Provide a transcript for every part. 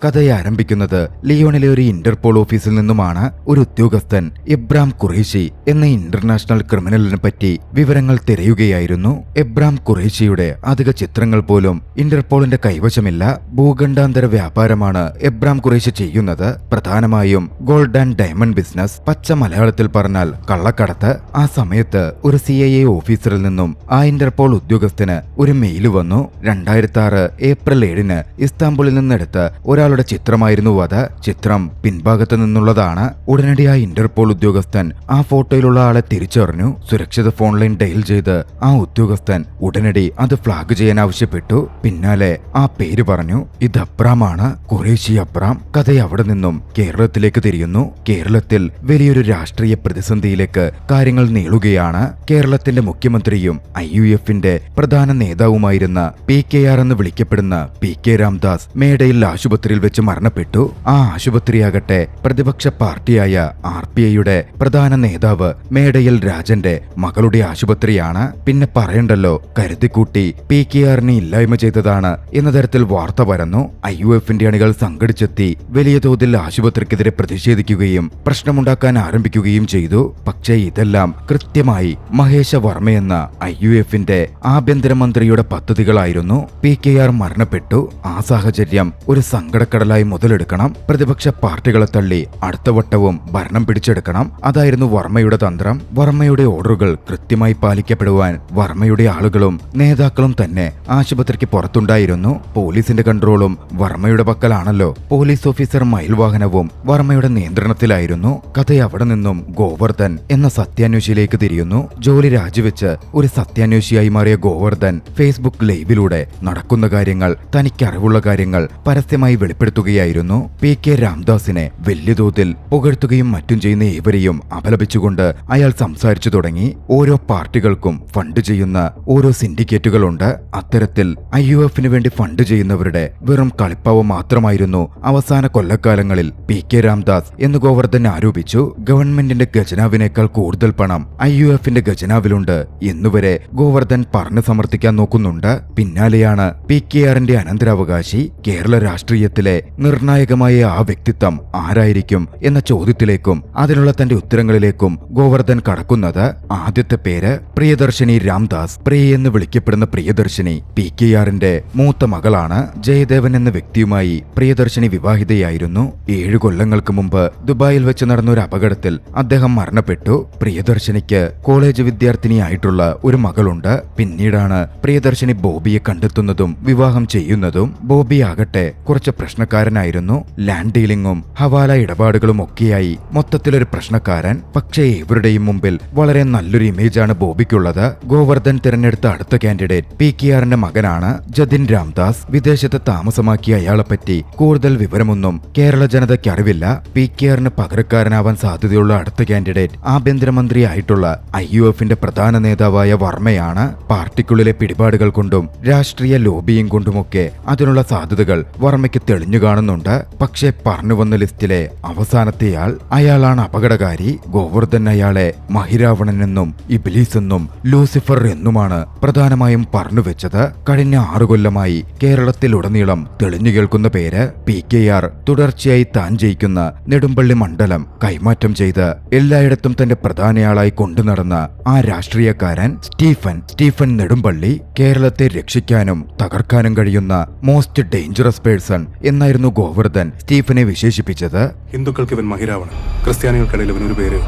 കഥയെ ആരംഭിക്കുന്നത് ലിയോണിലെ ഒരു ഇന്റർപോൾ ഓഫീസിൽ നിന്നുമാണ്. ഒരു ഉദ്യോഗസ്ഥൻ എബ്രാം ഖുറേഷി എന്ന ഇന്റർനാഷണൽ ക്രിമിനലിനെ പറ്റി വിവരങ്ങൾ തിരയുകയായിരുന്നു. എബ്രാം ഖുറേഷിയുടെ അധിക ചിത്രങ്ങൾ പോലും ഇന്റർപോളിന്റെ കൈവശമില്ല. ഭൂഖണ്ഡാന്തര വ്യാപാരമാണ് എബ്രാം ഖുറേഷി ചെയ്യുന്നത്. പ്രധാനമായും ഗോൾഡ് ആൻഡ് ഡയമണ്ട് ബിസിനസ്, പച്ച മലയാളത്തിൽ പറഞ്ഞാൽ കള്ളക്കടത്ത്. ആ സമയത്ത് ഒരു CIA ഓഫീസറിൽ നിന്നും ആ ഇന്റർപോൾ ഉദ്യോഗസ്ഥന് ഒരു മെയിൽ വന്നു. 2006 ഏപ്രിൽ 7 ഇസ്താംബുളിൽ നിന്നെടുത്ത് ഒരാളുടെ ചിത്രമായിരുന്നു അത്. ചിത്രം പിൻഭാഗത്ത് നിന്നുള്ളതാണ്. ഉടനടി ആ ഇന്റർപോൾ ഉദ്യോഗസ്ഥൻ ആ ഫോട്ടോയിലുള്ള ആളെ തിരിച്ചറിഞ്ഞു. സുരക്ഷിത ഫോൺ ലൈൻ ഡയൽ ചെയ്ത് ആ ഉദ്യോഗസ്ഥൻ ഉടനടി അത് ഫ്ലാഗ് ചെയ്യാൻ ആവശ്യപ്പെട്ടു. പിന്നാലെ ആ പേര് പറഞ്ഞു. ഇത് അബ്രാമാണ്, ഖുറേഷി അബ്രാം. കഥ അവിടെ നിന്നും കേരളത്തിലേക്ക് തിരിയുന്നു. കേരളത്തിൽ വലിയൊരു രാഷ്ട്രീയ പ്രതിസന്ധിയിലേക്ക് കാര്യങ്ങൾ നീളുകയാണ്. കേരളത്തിന്റെ മുഖ്യമന്ത്രിയും IUFന്റെ പ്രധാന നേതാവുമായിരുന്ന PKR എന്ന് വിളിക്കപ്പെടുന്ന PK രാംദാസ് മേടയിൽ ആശുപത്രിയിൽ വെച്ച് മരണപ്പെട്ടു. ആ ആശുപത്രിയാകട്ടെ പ്രതിപക്ഷ പാർട്ടിയായ RPIയുടെ പ്രധാന നേതാവ് മേടയിൽ രാജന്റെ മകളുടെ ആശുപത്രിയാണ്. പിന്നെ പറയണ്ടല്ലോ, കരുതിക്കൂട്ടി PKRനെ ഇല്ലായ്മ ചെയ്തതാണ് എന്ന തരത്തിൽ വാർത്ത പരന്നു. IUFന്റെ അണികൾ സംഘടിച്ചെത്തി വലിയ തോതിൽ ആശുപത്രിക്കെതിരെ പ്രതിഷേധിക്കുകയും പ്രശ്നമുണ്ടാക്കാൻ ആരംഭിക്കുകയും ചെയ്തു. പക്ഷേ ഇതെല്ലാം കൃത്യമായി മഹേശ വർമ്മയെന്ന IUFന്റെ ആഭ്യന്തരമന്ത്രിയുടെ പദ്ധതികളായിരുന്നു. PKR മരണപ്പെട്ടു. ആ സാഹചര്യം ഒരു സങ്കടക്കടലായി മുതലെടുക്കണം. പ്രതിപക്ഷ പാർട്ടികളെ തള്ളി അടുത്ത വട്ടവും ഭരണം പിടിച്ചെടുക്കണം. അതായിരുന്നു വർമ്മയുടെ തന്ത്രം. വർമ്മയുടെ ഓർഡറുകൾ കൃത്യമായി പാലിക്കപ്പെടുവാൻ വർമ്മയുടെ ആളുകളും നേതാക്കളും തന്നെ ആശുപത്രിക്ക് പുറത്തുണ്ടായിരുന്നു. പോലീസിന്റെ കൺട്രോളും വർമ്മയുടെ പക്കലാണല്ലോ. Police officer മയിൽവാഹനവും വർമ്മയുടെ നിയന്ത്രണത്തിലായിരുന്നു. കഥ അവിടെ നിന്നും ഗോവർദ്ധൻ എന്ന സത്യാന്വേഷിയിലേക്ക് തിരിയുന്നു. ജോലി രാജിവെച്ച് ഒരു സത്യാന്വേഷിയായി മാറിയ ഗോവർദ്ധൻ ഫേസ്ബുക്ക് ലൈവിലൂടെ നടക്കുന്ന കാര്യങ്ങൾ, തനിക്കറിവുള്ള കാര്യങ്ങൾ പരസ്യമായി വെളിപ്പെടുത്തുകയായിരുന്നു. PK രാംദാസിനെ വലിയ തോതിൽ പുകഴ്ത്തുകയും മറ്റും ചെയ്യുന്ന ഏവരെയും അപലപിച്ചുകൊണ്ട് അയാൾ സംസാരിച്ചു തുടങ്ങി. ഓരോ പാർട്ടികൾക്കും ഫണ്ട് ചെയ്യുന്ന ഓരോ സിൻഡിക്കേറ്റുകളുണ്ട്. അത്തരത്തിൽ IUFന് വേണ്ടി ഫണ്ട് ചെയ്യുന്നവരുടെ വെറും കളിപ്പാവ് മാത്രമായിരുന്നു അവസാന കൊല്ലക്കാലങ്ങളിൽ PK രാംദാസ് എന്ന് ഗോവർദ്ധൻ ആരോപിച്ചു. ഗവൺമെന്റിന്റെ ഖജനാവിനേക്കാൾ കൂടുതൽ പണം IUFന്റെ ഖജനാവിലുണ്ട് എന്നുവരെ ഗോവർദ്ധൻ പറഞ്ഞു സമർത്ഥിക്കാൻ നോക്കുന്നുണ്ട്. പിന്നാലെയാണ് PKRന്റെ അനന്തരാവകാശി. കേരള രാഷ്ട്രീയത്തിലെ നിർണായകമായ ആ വ്യക്തിത്വം ആരായിരിക്കും എന്ന ചോദ്യത്തിലേക്കും അതിനുള്ള തന്റെ ഉത്തരങ്ങളിലേക്കും ഗോവർദ്ധൻ കടക്കുന്നത്. ആദ്യത്തെ പേര് പ്രിയദർശിനി രാംദാസ്. പ്രിയ എന്ന് വിളിക്കപ്പെടുന്ന പ്രിയദർശിനി PKRന്റെ മൂത്ത മകളാണ്. ജയദേവൻ എന്ന വ്യക്തിയുമായി പ്രിയദർശിനി വിവാഹിതയായിരുന്നു. 7 കൊല്ലങ്ങൾക്ക് മുമ്പ് ദുബായിൽ വെച്ച് നടന്ന ഒരു അപകടത്തിൽ അദ്ദേഹം മരണപ്പെട്ടു. പ്രിയദർശിനിക്ക് കോളേജ് വിദ്യാർത്ഥിനിയായിട്ടുള്ള ഒരു മകളുണ്ട്. പിന്നീടാണ് പ്രിയദർശിനി ബോബിയെ കണ്ടെത്തുന്നതും വിവാഹം ചെയ്യുന്നതും. ബോബി ആകട്ടെ കുറച്ച് പ്രശ്നക്കാരനായിരുന്നു. ലാൻഡ് ഡീലിംഗും ഹവാല ഇടപാടുകളും ഒക്കെയായി മൊത്തത്തിലൊരു പ്രശ്നക്കാരൻ. പക്ഷേ ഇവരുടെയും മുമ്പിൽ വളരെ നല്ലൊരു ഇമേജാണ് ബോബിക്കുള്ളത്. ഗോവർദ്ധൻ തിരഞ്ഞെടുത്ത അടുത്ത കാൻഡിഡേറ്റ് PKRന്റെ മകനാണ്, ജതിൻ രാംദാസ്. വിദേശത്ത് താമസമാക്കിയ അയാളെപ്പറ്റി കൂടുതൽ വിവരമൊന്നും കേരള ജനതയ്ക്ക് അറിവില്ല. PKRന് പകരക്കാരനാവാൻ സാധ്യതയുള്ള അടുത്ത കാൻഡിഡേറ്റ് ആഭ്യന്തരമന്ത്രിയായിട്ടുള്ള IUFന്റെ പ്രധാന നേതാവായ വർമ്മയാണ്. പാർട്ടിക്കുള്ളിലെ പിടിപാടുകൾ കൊണ്ടും രാഷ്ട്രീയ ലോബിയും കൊണ്ടുമൊക്കെ അതിനുള്ള സാധ്യതകൾ വർമ്മയ്ക്ക് തെളിഞ്ഞു കാണുന്നുണ്ട്. പക്ഷേ പറഞ്ഞു വന്ന ലിസ്റ്റിലെ അവസാനത്തെയാൾ, അയാളാണ് അപകടകാരി. ഗോവർദ്ധൻ അയാളെ മഹിരാവണൻ എന്നും ഇബ്ലീസ് എന്നും ലൂസിഫർ എന്നുമാണ് പ്രധാനമായും പറഞ്ഞു വെച്ചത്. കഴിഞ്ഞ 6 കൊല്ലമായി കേരളത്തിലുടനീളം തെളിഞ്ഞു കേൾക്കുന്ന പേര്. PKR തുടർച്ചയായി താൻ ജയിക്കുന്ന നെടുമ്പള്ളി മണ്ഡലം കൈമാറ്റം ചെയ്ത് എല്ലായിടത്തും തന്റെ പ്രധാനയാളായി കൊണ്ടുനടന്ന ആ രാഷ്ട്രീയക്കാരൻ സ്റ്റീഫൻ നെടുമ്പള്ളി. കേരളത്തെ രക്ഷിക്കാനും തകർക്കാനും കഴിയുന്ന മോസ്റ്റ് ഡേഞ്ചറസ് പേഴ്സൺ എന്നായിരുന്നു ഗോവർദ്ധൻ സ്റ്റീഫനെ വിശേഷിപ്പിച്ചത്. ഹിന്ദുക്കൾക്ക് ഇവൻ മഹിരാവണൻ, ക്രിസ്ത്യാനികൾക്കിടയിൽ ഇവനൊരു പേര്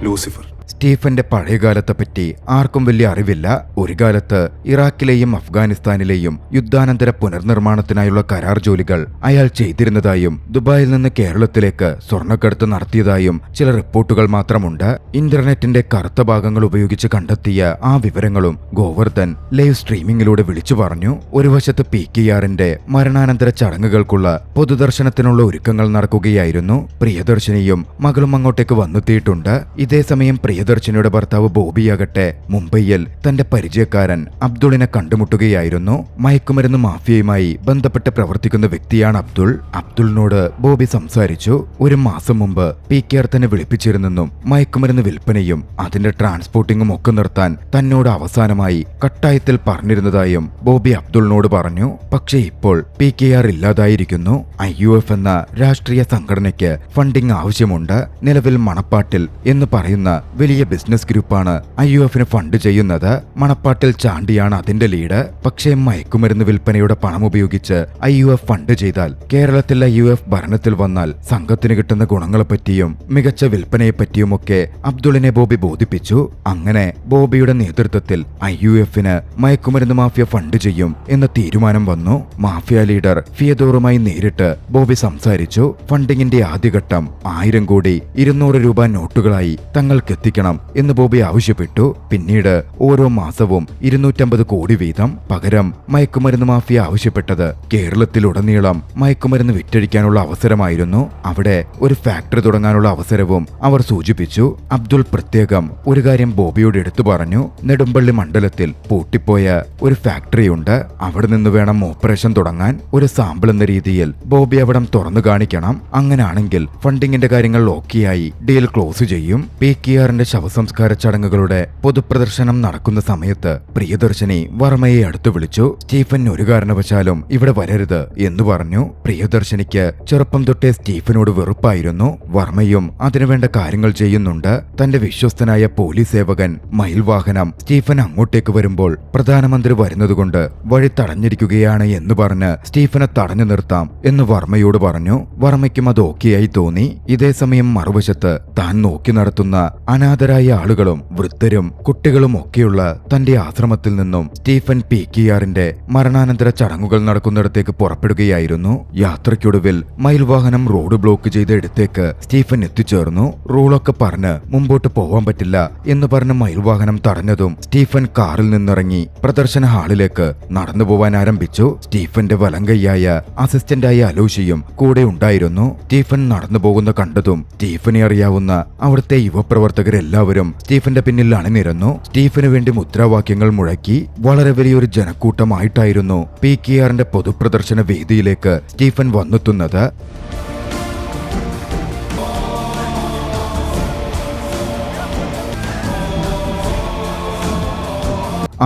ലൂസിഫർ. സ്റ്റീഫന്റെ പഴയകാലത്തെപ്പറ്റി ആർക്കും വലിയ അറിവില്ല. ഒരു കാലത്ത് ഇറാഖിലെയും അഫ്ഗാനിസ്ഥാനിലെയും യുദ്ധാനന്തര പുനർനിർമ്മാണത്തിനായുള്ള കരാർ ജോലികൾ അയാൾ ചെയ്തിരുന്നതായും ദുബായിൽ നിന്ന് കേരളത്തിലേക്ക് സ്വർണ്ണക്കടത്ത് നടത്തിയതായും ചില റിപ്പോർട്ടുകൾ മാത്രമുണ്ട്. ഇന്റർനെറ്റിന്റെ കറുത്ത ഭാഗങ്ങൾ ഉപയോഗിച്ച് കണ്ടെത്തിയ ആ വിവരങ്ങളും ഗോവർദ്ധൻ ലൈവ് സ്ട്രീമിംഗിലൂടെ വിളിച്ചു പറഞ്ഞു. ഒരു വശത്ത് PKRന്റെ മരണാനന്തര ചടങ്ങുകൾക്കുള്ള പൊതുദർശനത്തിനുള്ള ഒരുക്കങ്ങൾ നടക്കുകയായിരുന്നു. പ്രിയദർശിനിയും മകളും അങ്ങോട്ടേക്ക് വന്നെത്തിയിട്ടുണ്ട്. ഇതേസമയം പ്രിയദർശിനിയുടെ ഭർത്താവ് ബോബിയാകട്ടെ മുംബൈയിൽ തന്റെ പരിചയക്കാരൻ അബ്ദുളിനെ കണ്ടുമുട്ടുകയായിരുന്നു. മയക്കുമരുന്ന് മാഫിയയുമായി ബന്ധപ്പെട്ട് പ്രവർത്തിക്കുന്ന വ്യക്തിയാണ് അബ്ദുൾ. അബ്ദുളിനോട് ബോബി സംസാരിച്ചു. ഒരു മാസം മുമ്പ് PKR തന്നെ വിളിപ്പിച്ചിരുന്നെന്നും മയക്കുമരുന്ന് വിൽപ്പനയും അതിന്റെ ട്രാൻസ്പോർട്ടിങ്ങും ഒക്കെ നിർത്താൻ തന്നോട് അവസാനമായി കട്ടായത്തിൽ പറഞ്ഞിരുന്നതായും ബോബി അബ്ദുളിനോട് പറഞ്ഞു. പക്ഷേ ഇപ്പോൾ PKR ഇല്ലാതായിരിക്കുന്നു. IUF എന്ന രാഷ്ട്രീയ സംഘടനയ്ക്ക് ഫണ്ടിംഗ് ആവശ്യമുണ്ട്. നിലവിൽ മണപ്പാട്ടിൽ എന്ന് പറയുന്ന വലിയ ബിസിനസ് ഗ്രൂപ്പാണ് IUFന് ഫണ്ട് ചെയ്യുന്നത്. മണപ്പാട്ടിൽ ചാണ്ടിയാണ് അതിന്റെ ലീഡ്. പക്ഷേ മയക്കുമരുന്ന് വിൽപ്പനയുടെ പണം ഉപയോഗിച്ച് IUF ഫണ്ട് ചെയ്താൽ കേരളത്തിൽ IUF ഭരണത്തിൽ വന്നാൽ സംഘത്തിന് കിട്ടുന്ന ഗുണങ്ങളെപ്പറ്റിയും മികച്ച വിൽപ്പനയെപ്പറ്റിയുമൊക്കെ അബ്ദുളിനെ ബോബി ബോധിപ്പിച്ചു. അങ്ങനെ ബോബിയുടെ നേതൃത്വത്തിൽ IUFന് മയക്കുമരുന്ന് മാഫിയ ഫണ്ട് ചെയ്യും എന്ന തീരുമാനം വന്നു. മാഫിയ ലീഡർ ഫിയദോറുമായി നേരിട്ട് ബോബി സംസാരിച്ചു. ഫണ്ടിങ്ങിന്റെ ആദ്യഘട്ടം 1000 കോടി 200 രൂപ നോട്ടുകളായി തങ്ങൾക്കെത്തിക്കണം എന്ന് ബോബി ആവശ്യപ്പെട്ടു. പിന്നീട് ഓരോ മാസവും 250 കോടി വീതം. പകരം മയക്കുമരുന്ന് മാഫിയ ആവശ്യപ്പെട്ടത് കേരളത്തിലുടനീളം മയക്കുമരുന്ന് വിറ്റഴിക്കാനുള്ള അവസരമായിരുന്നു. അവിടെ ഒരു ഫാക്ടറി തുടങ്ങാനുള്ള അവസരവും അവർ സൂചിപ്പിച്ചു. അബ്ദുൾ പ്രത്യേകം ഒരു കാര്യം ബോബിയോട് എടുത്തു പറഞ്ഞു. നെടുമ്പള്ളി മണ്ഡലത്തിൽ പൂട്ടിപ്പോയ ഒരു ഫാക്ടറിയുണ്ട്. അവിടെ നിന്ന് വേണം ഓപ്പറേഷൻ തുടങ്ങാൻ. ഒരു സാമ്പിൾ എന്ന രീതിയിൽ ബോബി അവിടം തുറന്നു കാണിക്കണം. അങ്ങനാണെങ്കിൽ ഫണ്ടിങ്ങിന്റെ കാര്യങ്ങൾ ഓക്കെയായി ഡീൽ ക്ലോസ് ചെയ്യും. PKRന്റെ ശവസംസ്കാര ചടങ്ങുകളുടെ പൊതുപ്രദർശനം നടക്കുന്ന സമയത്ത് പ്രിയദർശിനി വർമ്മയെ അടുത്തു വിളിച്ചു. സ്റ്റീഫൻ ഒരു കാരണവശാലും ഇവിടെ വരരുത് എന്ന് പറഞ്ഞു. പ്രിയദർശിനിക്ക് ചെറുപ്പം തൊട്ടേ സ്റ്റീഫനോട് വെറുപ്പായിരുന്നു. വർമ്മയും അതിനുവേണ്ട കാര്യങ്ങൾ ചെയ്യുന്നുണ്ട്. തന്റെ വിശ്വസ്തനായ പോലീസ് സേവകൻ മയിൽവാഹനം സ്റ്റീഫൻ അങ്ങോട്ടേക്ക് വരുമ്പോൾ പ്രധാനമന്ത്രി വരുന്നതുകൊണ്ട് വഴി തടഞ്ഞിരിക്കുകയാണ് എന്ന് പറഞ്ഞ് സ്റ്റീഫനെ തടഞ്ഞു നിർത്താം എന്ന് വർമ്മയോട് പറഞ്ഞു. വർമ്മയ്ക്കും അത് ഓക്കെയായി തോന്നി. ഇതേസമയം മറുവശത്ത് താൻ നോക്കി നടത്തുന്ന അനാഥരായ ആളുകളും വൃദ്ധരും കുട്ടികളും ഒക്കെയുള്ള തന്റെ ആശ്രമത്തിൽ നിന്നും സ്റ്റീഫൻ PKRന്റെ മരണാനന്തര ചടങ്ങുകൾ നടക്കുന്നിടത്തേക്ക് പുറപ്പെടുകയായിരുന്നു. യാത്രയ്ക്കൊടുവിൽ മയിൽവാഹനം റോഡ് ബ്ലോക്ക് ചെയ്ത ഇടത്തേക്ക് സ്റ്റീഫൻ എത്തിച്ചേർന്നു. റൂളൊക്കെ പറഞ്ഞ് മുമ്പോട്ട് പോവാൻ പറ്റില്ല എന്ന് പറഞ്ഞ് മയിൽവാഹനം തടഞ്ഞതും സ്റ്റീഫൻ കാറിൽ നിന്നിറങ്ങി പ്രദർശന ഹാളിലേക്ക് നടന്നു പോവാൻ ആരംഭിച്ചു. സ്റ്റീഫന്റെ വലങ്കയ്യായ അസിസ്റ്റന്റായ അലോഷിയും കൂടെ ഉണ്ടായിരുന്നു. സ്റ്റീഫൻ നടന്നു പോകുന്ന കണ്ടതും സ്റ്റീഫനെ അറിയാവുന്ന അവിടുത്തെ യുവപ്രവർത്തകരെല്ലാവരും സ്റ്റീഫന്റെ പിന്നിൽ അണിനിരന്നു. സ്റ്റീഫന് വേണ്ടി മുദ്രാവാക്യങ്ങൾ മുഴക്കി. വളരെ വലിയൊരു ജനക്കൂട്ടമായിട്ടായിരുന്നു PKRന്റെ പൊതുപ്രദർശന വേദിയിലേക്ക് സ്റ്റീഫൻ വന്നെത്തുന്നത്.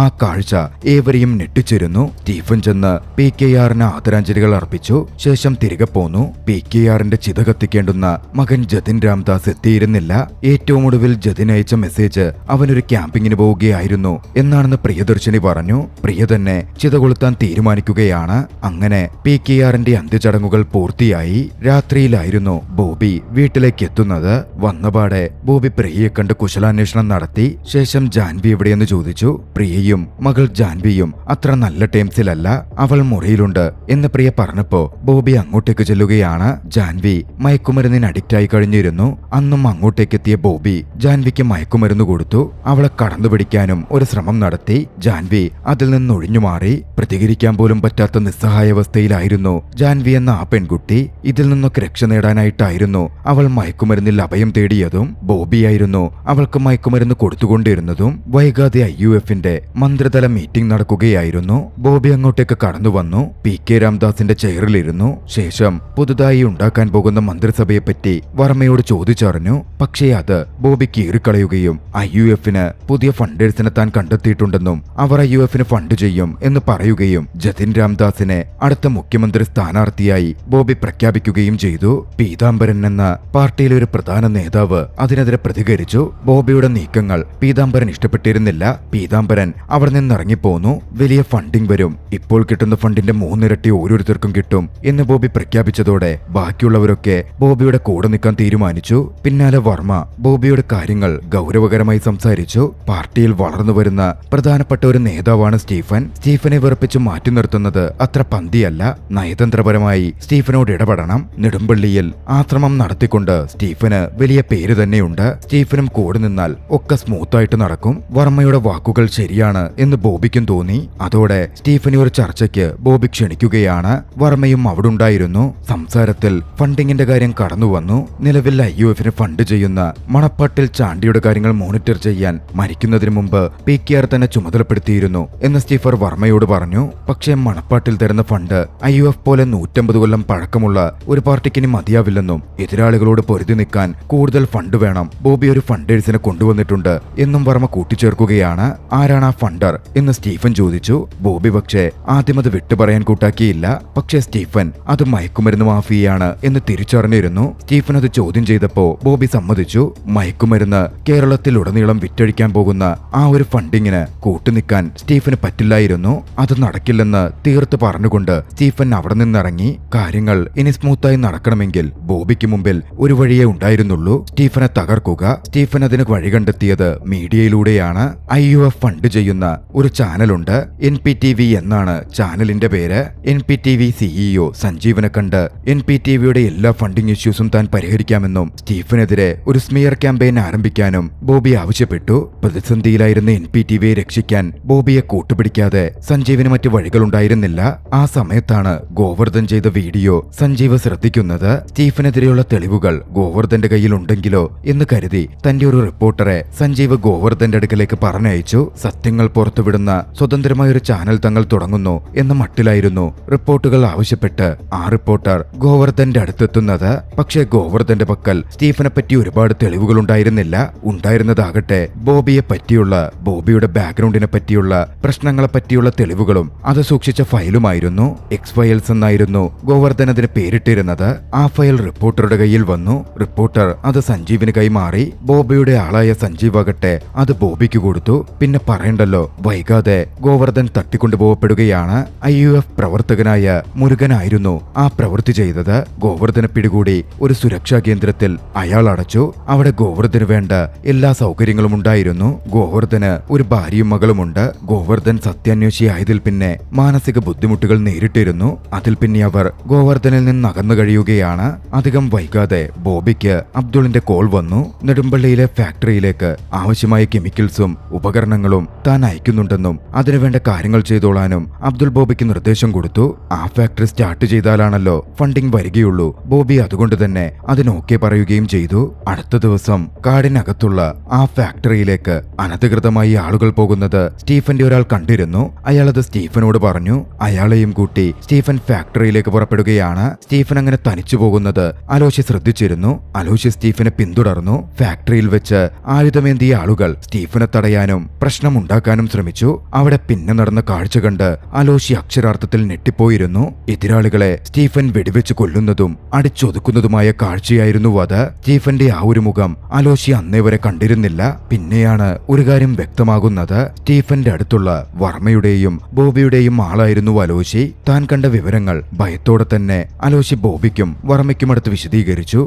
ആ കാഴ്ച ഏവരെയും ഞെട്ടിച്ചിരുന്നു. സ്റ്റീഫൻ ചെന്ന് PKRന് ആദരാഞ്ജലികൾ അർപ്പിച്ചു. ശേഷം തിരികെ പോന്നു. PKRന്റെ ചിത കത്തിക്കേണ്ടുന്ന മകൻ ജതിൻ രാംദാസ് എത്തിയിരുന്നില്ല. ഏറ്റവും ഒടുവിൽ ജതിൻ അയച്ച മെസ്സേജ് അവനൊരു ക്യാമ്പിങ്ങിന് പോവുകയായിരുന്നു എന്നാണെന്ന് പ്രിയദർശിനി പറഞ്ഞു. പ്രിയ തന്നെ ചിത കൊളുത്താൻ തീരുമാനിക്കുകയാണ്. അങ്ങനെ PKRന്റെ അന്ത്യചടങ്ങുകൾ പൂർത്തിയായി. രാത്രിയിലായിരുന്നു ബോബി വീട്ടിലേക്ക് എത്തുന്നത്. വന്നപാടെ ബോബി പ്രിയയെ കണ്ട് കുശലാന്വേഷണം നടത്തി. ശേഷം ജാൻവി എവിടെയെന്ന് ചോദിച്ചു. പ്രിയ മകൾ ജാൻവിയും അത്ര നല്ല ടേംസിലല്ല. അവൾ മുറിയിലുണ്ട് എന്ന് പ്രിയ പറഞ്ഞപ്പോ ബോബി അങ്ങോട്ടേക്ക് ചെല്ലുകയാണ്. ജാൻവി മയക്കുമരുന്നിന് അഡിക്റ്റായി കഴിഞ്ഞിരുന്നു. അന്നും അങ്ങോട്ടേക്കെത്തിയ ബോബി ജാൻവിക്ക് മയക്കുമരുന്ന് കൊടുത്തു. അവളെ കടന്നുപിടിക്കാനും ഒരു ശ്രമം നടത്തി. ജാൻവി അതിൽ നിന്ന് ഒഴിഞ്ഞുമാറി. പ്രതികരിക്കാൻ പോലും പറ്റാത്ത നിസ്സഹായാവസ്ഥയിലായിരുന്നു ജാൻവി എന്ന ആ പെൺകുട്ടി. ഇതിൽ നിന്നൊക്കെ രക്ഷ നേടാനായിട്ടായിരുന്നു അവൾ മയക്കുമരുന്നിൽ അഭയം തേടിയതും. ബോബിയായിരുന്നു അവൾക്ക് മയക്കുമരുന്ന് കൊടുത്തുകൊണ്ടിരുന്നതും. വൈകാതെ IUFന്റെ മന്ത്രിതല മീറ്റിംഗ് നടക്കുകയായിരുന്നു. ബോബി അങ്ങോട്ടേക്ക് കടന്നു വന്നു. PK രാംദാസിന്റെ ചെയറിലിരുന്നു. ശേഷം പുതുതായി ഉണ്ടാക്കാൻ പോകുന്ന മന്ത്രിസഭയെപ്പറ്റി വർമ്മയോട് ചോദിച്ചറിഞ്ഞു. പക്ഷേ അത് ബോബി കീറിക്കളയുകയും IUFന് പുതിയ ഫണ്ടേഴ്സിനെ താൻ കണ്ടെത്തിയിട്ടുണ്ടെന്നും അവർ IUFന് ഫണ്ട് ചെയ്യും എന്ന് പറയുകയും ജതിൻ രാംദാസിനെ അടുത്ത മുഖ്യമന്ത്രി സ്ഥാനാർത്ഥിയായി ബോബി പ്രഖ്യാപിക്കുകയും ചെയ്തു. പീതാംബരൻ എന്ന പാർട്ടിയിലെ ഒരു പ്രധാന നേതാവ് അതിനെതിരെ പ്രതികരിച്ചു. ബോബിയുടെ നീക്കങ്ങൾ പീതാംബരൻ ഇഷ്ടപ്പെട്ടിരുന്നില്ല. പീതാംബരൻ അവിടെ നിന്നിറങ്ങിപ്പോന്നു. വലിയ ഫണ്ടിംഗ് വരും. ഇപ്പോൾ കിട്ടുന്ന ഫണ്ടിന്റെ 3 ഇരട്ടി ഓരോരുത്തർക്കും കിട്ടും എന്ന് ബോബി പ്രഖ്യാപിച്ചതോടെ ബാക്കിയുള്ളവരൊക്കെ ബോബിയുടെ കൂടെ നിൽക്കാൻ തീരുമാനിച്ചു. പിന്നാലെ വർമ്മ ബോബിയുടെ കാര്യങ്ങൾ ഗൗരവകരമായി സംസാരിച്ചു. പാർട്ടിയിൽ വളർന്നു വരുന്ന പ്രധാനപ്പെട്ട ഒരു നേതാവാണ് സ്റ്റീഫൻ. സ്റ്റീഫനെ വെറുപ്പിച്ച് മാറ്റി നിർത്തുന്നത് അത്ര പന്തിയല്ല. നയതന്ത്രപരമായി സ്റ്റീഫനോട് ഇടപെടണം. നെടുമ്പള്ളിയിൽ ആശ്രമം നടത്തിക്കൊണ്ട് സ്റ്റീഫന് വലിയ പേര് തന്നെയുണ്ട്. സ്റ്റീഫനും കൂടെ നിന്നാൽ ഒക്കെ സ്മൂത്തായിട്ട് നടക്കും. വർമ്മയുടെ വാക്കുകൾ ശരിയാണ് ശരിയാണ് എന്ന് ബോബിക്കും തോന്നി. അതോടെ സ്റ്റീഫനെ ഒരു ചർച്ചയ്ക്ക് ബോബി ക്ഷണിക്കുകയാണ്. വർമ്മയും അവിടെ ഉണ്ടായിരുന്നു. സംസാരത്തിൽ ഫണ്ടിങ്ങിന്റെ കാര്യം കടന്നു വന്നു. നിലവിൽ IUF ഫണ്ട് ചെയ്യുന്ന മണപ്പാട്ടിൽ ചാണ്ടിയുടെ കാര്യങ്ങൾ മോണിറ്റർ ചെയ്യാൻ മരിക്കുന്നതിന് മുമ്പ് PKR തന്നെ ചുമതലപ്പെടുത്തിയിരുന്നു എന്ന് സ്റ്റീഫൻ വർമ്മയോട് പറഞ്ഞു. പക്ഷേ മണപ്പാട്ടിൽ തരുന്ന ഫണ്ട് IUF പോലെ 150 കൊല്ലം പഴക്കമുള്ള ഒരു പാർട്ടിക്കിനി മതിയാവില്ലെന്നും എതിരാളികളോട് പൊരുതി നിൽക്കാൻ കൂടുതൽ ഫണ്ട് വേണം, ബോബി ഒരു ഫണ്ടേഴ്സിനെ കൊണ്ടുവന്നിട്ടുണ്ട് എന്നും വർമ്മ കൂട്ടിച്ചേർക്കുകയാണ്. ആരാണ് ആ ഫണ്ടർ എന്ന് സ്റ്റീഫൻ ചോദിച്ചു. ബോബി പക്ഷേ ആദ്യം അത് വിട്ടുപറയാൻ കൂട്ടാക്കിയില്ല. പക്ഷേ സ്റ്റീഫൻ അത് മയക്കുമരുന്ന് മാഫിയയാണ് എന്ന് തിരിച്ചറിഞ്ഞിരുന്നു. സ്റ്റീഫൻ അത് ചോദ്യം ചെയ്തപ്പോ ബോബി സമ്മതിച്ചു. മയക്കുമരുന്ന് കേരളത്തിലുടനീളം വിറ്റഴിക്കാൻ പോകുന്ന ആ ഒരു ഫണ്ടിങ്ങിന് കൂട്ടുനിൽക്കാൻ സ്റ്റീഫന് പറ്റില്ലായിരുന്നു. അത് നടക്കില്ലെന്ന് തീർത്ത് പറഞ്ഞുകൊണ്ട് സ്റ്റീഫൻ അവിടെ നിന്നിറങ്ങി. കാര്യങ്ങൾ ഇനി സ്മൂത്തായി നടക്കണമെങ്കിൽ ബോബിക്ക് മുമ്പിൽ ഒരു വഴിയേ ഉണ്ടായിരുന്നുള്ളൂ, സ്റ്റീഫനെ തകർക്കുക. സ്റ്റീഫൻ അതിന് വഴി കണ്ടെത്തിയത് മീഡിയയിലൂടെയാണ്. IUF ഫണ്ട് ചെയ്യുന്ന ഒരു ചാനലുണ്ട്, NPTV എന്നാണ് ചാനലിന്റെ പേര്. NPTV CEO സഞ്ജീവനെ കണ്ട് NPTVയുടെ എല്ലാ ഫണ്ടിംഗ് ഇഷ്യൂസും താൻ പരിഹരിക്കാമെന്നും സ്റ്റീഫനെതിരെ ഒരു സ്മിയർ ക്യാമ്പയിൻ ആരംഭിക്കാനും ബോബി ആവശ്യപ്പെട്ടു. പ്രതിസന്ധിയിലായിരുന്ന NPTVയെ രക്ഷിക്കാൻ ബോബിയെ കൂട്ടുപിടിക്കാതെ സഞ്ജീവിന് മറ്റു വഴികളുണ്ടായിരുന്നില്ല. ആ സമയത്താണ് ഗോവർദ്ധൻ ചെയ്ത വീഡിയോ സഞ്ജീവ് ശ്രദ്ധിക്കുന്നത്. സ്റ്റീഫനെതിരെയുള്ള തെളിവുകൾ ഗോവർദ്ധന്റെ കയ്യിലുണ്ടെങ്കിലോ എന്ന് കരുതി തന്റെ ഒരു റിപ്പോർട്ടറെ സഞ്ജീവ് ഗോവർദ്ധന്റെ അടുക്കലേക്ക് പറഞ്ഞയച്ചു. സത്യങ്ങൾ പുറത്തുവിടുന്ന സ്വതന്ത്രമായ ഒരു ചാനൽ തങ്ങൾ തുടങ്ങുന്നു എന്ന മട്ടിലായിരുന്നു റിപ്പോർട്ടുകൾ ആവശ്യപ്പെട്ട് ആ റിപ്പോർട്ടർ ഗോവർദ്ധന്റെ അടുത്തെത്തുന്നത്. പക്ഷേ ഗോവർദ്ധന്റെ പക്കൽ സ്റ്റീഫനെ പറ്റി ഒരുപാട് തെളിവുകൾ ഉണ്ടായിരുന്നില്ല. ഉണ്ടായിരുന്നതാകട്ടെ ബോബിയെ പറ്റിയുള്ള, ബോബിയുടെ ബാക്ക്ഗ്രൗണ്ടിനെ പറ്റിയുള്ള, പ്രശ്നങ്ങളെ പറ്റിയുള്ള തെളിവുകളും അത് സൂക്ഷിച്ച ഫയലുമായിരുന്നു. എക്സ് ഫയൽസ് എന്നായിരുന്നു ഗോവർദ്ധൻ അതിന് പേരിട്ടിരുന്നത്. ആ ഫയൽ റിപ്പോർട്ടറുടെ കയ്യിൽ വന്നു. റിപ്പോർട്ടർ അത് സഞ്ജീവിന് കൈമാറി. ബോബിയുടെ ആളായ സഞ്ജീവ് ആകട്ടെ അത് ബോബിക്ക് കൊടുത്തു. പിന്നെ പറയണ്ടല്ലോ, വൈകാതെ ഗോവർദ്ധൻ തട്ടിക്കൊണ്ടുപോകപ്പെടുകയാണ്. IUF പ്രവർത്തകനായ മുരുകനായിരുന്നു ആ പ്രവൃത്തി ചെയ്തത്. ഗോവർദ്ധനെ പിടികൂടി ഒരു സുരക്ഷാ കേന്ദ്രത്തിൽ അയാൾ അടച്ചു. അവിടെ ഗോവർദ്ധന് വേണ്ട എല്ലാ സൗകര്യങ്ങളും ഉണ്ടായിരുന്നു. ഗോവർദ്ധന് ഒരു ഭാര്യയും മകളുമുണ്ട്. ഗോവർദ്ധൻ സത്യാന്വേഷിയായതിൽ പിന്നെ മാനസിക ബുദ്ധിമുട്ടുകൾ നേരിട്ടിരുന്നു. അതിൽ പിന്നെ അവർ ഗോവർദ്ധനിൽ നിന്ന് അകന്നു കഴിയുകയാണ്. അധികം വൈകാതെ ബോബിക്ക് അബ്ദുളിന്റെ കോൾ വന്നു. നെടുമ്പള്ളിയിലെ ഫാക്ടറിയിലേക്ക് ആവശ്യമായ കെമിക്കൽസും ഉപകരണങ്ങളും താൻ അയക്കുന്നുണ്ടെന്നും അതിനുവേണ്ട കാര്യങ്ങൾ ചെയ്തോളാനും അബ്ദുൾ ബോബിക്ക് നിർദ്ദേശം കൊടുത്തു. ആ ഫാക്ടറി സ്റ്റാർട്ട് ചെയ്താലാണല്ലോ ഫണ്ടിംഗ് വരികയുള്ളൂ. ബോബി അതുകൊണ്ട് തന്നെ അതിനോക്കെ പറയുകയും ചെയ്തു. അടുത്ത ദിവസം കാടിനകത്തുള്ള ആ ഫാക്ടറിയിലേക്ക് അനധികൃതമായി ആളുകൾ പോകുന്നത് സ്റ്റീഫന്റെ ഒരാൾ കണ്ടിരുന്നു. അയാളത് സ്റ്റീഫനോട് പറഞ്ഞു. അയാളെയും കൂട്ടി സ്റ്റീഫൻ ഫാക്ടറിയിലേക്ക് പുറപ്പെടുകയാണ്. സ്റ്റീഫൻ അങ്ങനെ തനിച്ചു പോകുന്നത് അലോഷി ശ്രദ്ധിച്ചിരുന്നു. അലോഷി സ്റ്റീഫനെ പിന്തുടർന്നു. ഫാക്ടറിയിൽ വെച്ച് ആയുധമേന്തിയ ആളുകൾ സ്റ്റീഫനെ തടയാനും പ്രശ്നമുണ്ടാക്കാനും ശ്രമിച്ചു. അവിടെ പിന്നെ നടന്ന കാഴ്ച കണ്ട് അലോഷി അക്ഷരാർത്ഥത്തിൽ ഞെട്ടിപ്പോയിരുന്നു. എതിരാളികളെ സ്റ്റീഫൻ വെടിവെച്ച് കൊല്ലുന്നതും അടിച്ചൊതുക്കുന്നതുമായ കാഴ്ചയായിരുന്നു അത്. സ്റ്റീഫന്റെ ആ ഒരു മുഖം അലോഷി അന്നേ വരെ കണ്ടിരുന്നില്ല. പിന്നെയാണ് ഒരു കാര്യം വ്യക്തമാകുന്നത്. സ്റ്റീഫന്റെ അടുത്തുള്ള വർമ്മയുടെയും ബോബിയുടെയും ആളായിരുന്നു അലോഷി. താൻ കണ്ട വിവരങ്ങൾ ഭയത്തോടെ തന്നെ അലോഷി ബോബിക്കും വർമ്മയ്ക്കും അടുത്ത് വിശദീകരിച്ചു.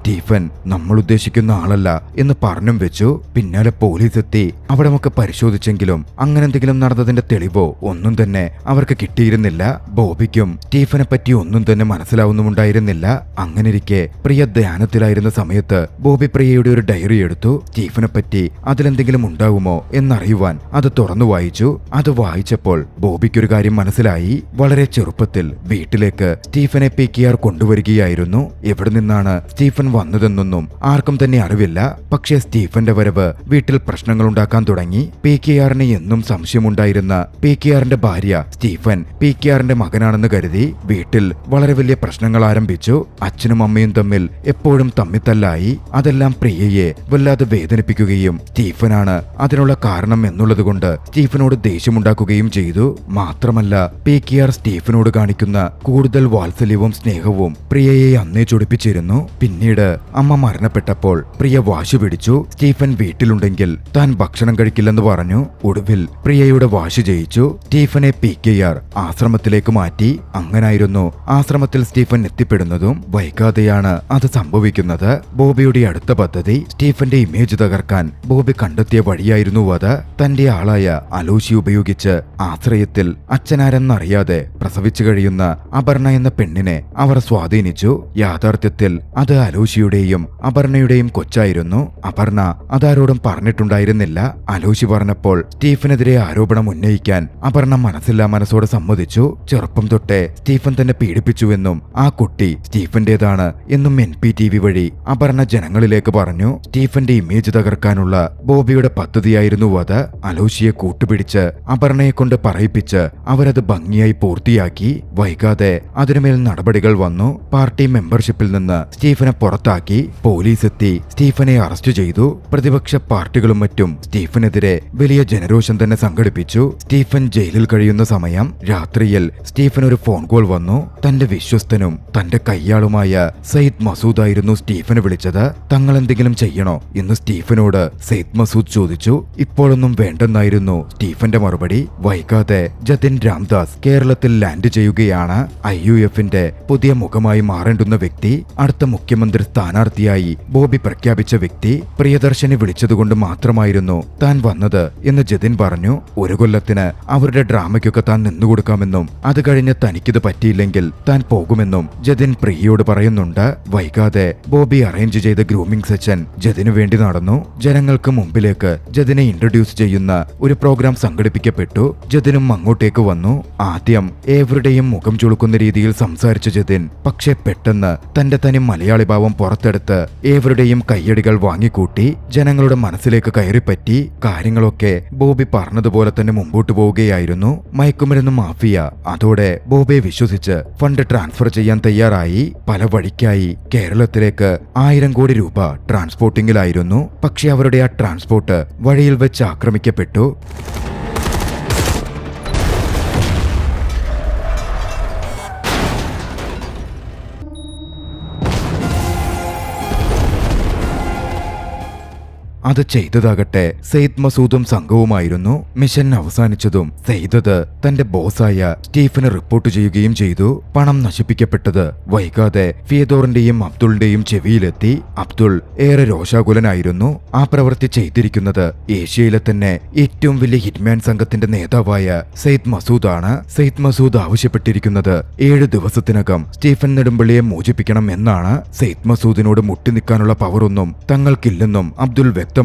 സ്റ്റീഫൻ നമ്മൾ ഉദ്ദേശിക്കുന്ന ആളല്ല എന്ന് പറഞ്ഞും വെച്ചു. പിന്നാലെ പോലീസ് എത്തി അവിടമൊക്കെ പരിശോധിച്ചെങ്കിലും അങ്ങനെ എന്തെങ്കിലും നടന്നതിന്റെ തെളിവോ ഒന്നും തന്നെ അവർക്ക് കിട്ടിയിരുന്നില്ല. ബോബിക്കും സ്റ്റീഫനെ പറ്റി ഒന്നും തന്നെ മനസ്സിലാവുന്നുമുണ്ടായിരുന്നില്ല. അങ്ങനെയിരിക്കെ പ്രിയ ധ്യാനത്തിലായിരുന്ന സമയത്ത് ബോബി പ്രിയയുടെ ഒരു ഡയറി എടുത്തു. സ്റ്റീഫനെ പറ്റി അതിലെന്തെങ്കിലും ഉണ്ടാവുമോ എന്നറിയുവാൻ അത് തുറന്നു വായിച്ചു. അത് വായിച്ചപ്പോൾ ബോബിക്കൊരു കാര്യം മനസ്സിലായി. വളരെ ചെറുപ്പത്തിൽ വീട്ടിലേക്ക് സ്റ്റീഫനെ PKR കൊണ്ടുവരികയായിരുന്നു. എവിടെ നിന്നാണ് സ്റ്റീഫൻ വന്നതെന്നൊന്നും ആർക്കും തന്നെ അറിവില്ല. പക്ഷേ സ്റ്റീഫന്റെ വരവ് വീട്ടിൽ പ്രശ്നങ്ങൾ ഉണ്ടാക്കാൻ തുടങ്ങി. PKRന് എന്നും സംശയമുണ്ടായിരുന്ന PKRന്റെ ഭാര്യ സ്റ്റീഫൻ PKRന്റെ മകനാണെന്ന് കരുതി വീട്ടിൽ വളരെ വലിയ പ്രശ്നങ്ങൾ ആരംഭിച്ചു. അച്ഛനും അമ്മയും തമ്മിൽ എപ്പോഴും തമ്മിത്തല്ലായി. അതെല്ലാം പ്രിയയെ വല്ലാതെ വേദനിപ്പിക്കുകയും സ്റ്റീഫനാണ് അതിനുള്ള കാരണം എന്നുള്ളതുകൊണ്ട് സ്റ്റീഫനോട് ദേഷ്യമുണ്ടാക്കുകയും ചെയ്തു. മാത്രമല്ല PKR സ്റ്റീഫനോട് കാണിക്കുന്ന കൂടുതൽ വാത്സല്യവും സ്നേഹവും പ്രിയയെ അന്നേ ചൊടിപ്പിച്ചിരുന്നു. പിന്നീട് അമ്മ മരണപ്പെട്ടപ്പോൾ പ്രിയ വാശി പിടിച്ചു സ്റ്റീഫൻ വീട്ടിലുണ്ടെങ്കിൽ താൻ ഭക്ഷണം കഴിക്കില്ലെന്ന് പറഞ്ഞു. ഒടുവിൽ പ്രിയയുടെ വാശി ജയിച്ചു സ്റ്റീഫനെ PKR ആശ്രമത്തിലേക്ക് മാറ്റി. അങ്ങനായിരുന്നു ആശ്രമത്തിൽ സ്റ്റീഫൻ എത്തിപ്പെടുന്നതും. വൈകാതെയാണ് അത് സംഭവിക്കുന്നത്. ബോബിയുടെ അടുത്ത പദ്ധതി സ്റ്റീഫന്റെ ഇമേജ് തകർക്കാൻ ബോബി കണ്ടെത്തിയ വഴിയായിരുന്നു അത്. തന്റെ ആളായ അലോഷി ഉപയോഗിച്ച് ആശ്രയത്തിൽ അച്ഛനാരെന്നറിയാതെ പ്രസവിച്ചു കഴിയുന്ന അപർണ എന്ന പെണ്ണിനെ അവർ സ്വാധീനിച്ചു. യാഥാർത്ഥ്യത്തിൽ അത് അലോഷിയുടെയും അപർണയുടെയും കൊച്ചായിരുന്നു. അപർണ അതാരോടും പറഞ്ഞിട്ടുണ്ടായിരുന്നില്ല. അലോഷി പറഞ്ഞപ്പോൾ സ്റ്റീഫനെതിരെ ആരോപണം ഉന്നയിക്കാൻ അപർണ മനസ്സില്ലാ മനസ്സോടെ സമ്മതിച്ചു. ചെറുപ്പം തൊട്ടേ സ്റ്റീഫൻ തന്നെ പീഡിപ്പിച്ചുവെന്നും ആ കുട്ടി സ്റ്റീഫന്റേതാണ് എന്നും NPTV വഴി അപർണ ജനങ്ങളിലേക്ക് പറഞ്ഞു. സ്റ്റീഫന്റെ ഇമേജ് തകർക്കാനുള്ള ബോബിയുടെ പദ്ധതിയായിരുന്നു അത്. അലോഷിയെ കൂട്ടുപിടിച്ച് അപർണയെ കൊണ്ട് പറയിപ്പിച്ച് അവരത് ഭംഗിയായി പൂർത്തിയാക്കി. വൈകാതെ അതിനുമേൽ നടപടികൾ വന്നു. പാർട്ടി മെമ്പർഷിപ്പിൽ നിന്ന് സ്റ്റീഫനെ പുറത്താക്കി. പോലീസ് എത്തി സ്റ്റീഫനെ അറസ്റ്റ് ചെയ്തു. പ്രതിപക്ഷ പാർട്ടികളും മറ്റും സ്റ്റീഫനെതിരെ വലിയ ജനരോഷം തന്നെ സംഘടിപ്പിച്ചു. സ്റ്റീഫൻ ജയിലിൽ കഴിയുന്ന സമയം രാത്രിയിൽ സ്റ്റീഫൻ ഒരു ഫോൺ കോൾ വന്നു. തന്റെ വിശ്വസ്തനും തന്റെ കയ്യാളുമായ സയ്യിദ് മസൂദ് ആയിരുന്നു സ്റ്റീഫനെ വിളിച്ചത്. തങ്ങൾ എന്തെങ്കിലും ചെയ്യണോ എന്ന് സ്റ്റീഫനോട് സയ്യിദ് മസൂദ് ചോദിച്ചു. ഇപ്പോഴൊന്നും വേണ്ടെന്നായിരുന്നു സ്റ്റീഫന്റെ മറുപടി. വൈകാതെ ജതിൻ രാംദാസ് കേരളത്തിൽ ലാൻഡ് ചെയ്യുകയാണ്. IUFന്റെ പുതിയ മുഖമായി മാറേണ്ടുന്ന വ്യക്തി, അടുത്ത മുഖ്യമന്ത്രി സ്ഥാനാർത്ഥിയായി ബോബി പ്രഖ്യാപിച്ച വ്യക്തി. പ്രിയദർശനെ വിളിച്ചതുകൊണ്ട് മാത്രമായിരുന്നു താൻ വന്നത് എന്ന് ജതിൻ പറഞ്ഞു. ഒരു കൊല്ലത്തിന് അവരുടെ ഡ്രാമയ്ക്കൊക്കെ താൻ നിന്നുകൊടുക്കാമെന്നും അത് കഴിഞ്ഞ് തനിക്കിത് പറ്റിയില്ലെങ്കിൽ താൻ പോകുമെന്നും ജതിൻ പ്രിയയോട് പറയുന്നുണ്ട്. വൈകാതെ ബോബി അറേഞ്ച് ചെയ്ത ഗ്രൂമിംഗ് സെഷൻ ജതിനു വേണ്ടി നടന്നു. ജനങ്ങൾക്ക് മുമ്പിലേക്ക് ജതിനെ ഇൻട്രൊഡ്യൂസ് ചെയ്യുന്ന ഒരു പ്രോഗ്രാം സംഘടിപ്പിക്കപ്പെട്ടു. ജതിനും അങ്ങോട്ടേക്ക് വന്നു. ആദ്യം ഏവരുടെയും മുഖം ചുളുക്കുന്ന രീതിയിൽ സംസാരിച്ച ജതിൻ പക്ഷെ പെട്ടെന്ന് തന്റെ തനി മലയാളി ഭാവം പുറത്തെടുത്ത് ഏവരുടെയും കയ്യടികൾ വാങ്ങിക്കൂട്ടി. ജനങ്ങളുടെ മനസ്സിലേക്ക് കയറിപ്പറ്റി. കാര്യങ്ങളൊക്കെ ബോബി പറഞ്ഞതുപോലെ തന്നെ മുമ്പോട്ട് പോവുകയായിരുന്നു. മയക്കുമരുന്ന് മാഫിയ അതോടെ ബോബിയെ വിശ്വസിച്ച് ഫണ്ട് ട്രാൻസ്ഫർ ചെയ്യാൻ തയ്യാറായി. പല വഴിക്കായി കേരളത്തിലേക്ക് 1000 കോടി രൂപ ട്രാൻസ്പോർട്ടിംഗിലായിരുന്നു. പക്ഷെ അവരുടെ ആ ട്രാൻസ്പോർട്ട് വഴിയിൽ വെച്ച് ആക്രമിക്കപ്പെട്ടു. അത് ചെയ്തതാകട്ടെ സയ്യിദ് മസൂദും സംഘവുമായിരുന്നു. മിഷൻ അവസാനിച്ചതും സെയ്ദത് തന്റെ ബോസായ സ്റ്റീഫന് റിപ്പോർട്ട് ചെയ്യുകയും ചെയ്തു. പണം നശിപ്പിക്കപ്പെട്ടത് വൈകാതെ ഫിയദോറിന്റെയും അബ്ദുളിന്റെയും ചെവിയിലെത്തി. അബ്ദുൾ ഏറെ രോഷാകുലനായിരുന്നു. ആ പ്രവൃത്തി ചെയ്തിരിക്കുന്നത് ഏഷ്യയിലെ തന്നെ ഏറ്റവും വലിയ ഹിറ്റ്മാൻ സംഘത്തിന്റെ നേതാവായ സയ്യിദ് മസൂദാണ്. സയ്യിദ് മസൂദ് ആവശ്യപ്പെട്ടിരിക്കുന്നത് 7 ദിവസത്തിനകം സ്റ്റീഫൻ നെടുമ്പള്ളിയെ മോചിപ്പിക്കണം എന്നാണ്. സയ്യിദ് മസൂദിനോട് മുട്ടിനിൽക്കാനുള്ള പവറൊന്നും തങ്ങൾക്കില്ലെന്നും അബ്ദുൾ വ്യക്തമാക്കി.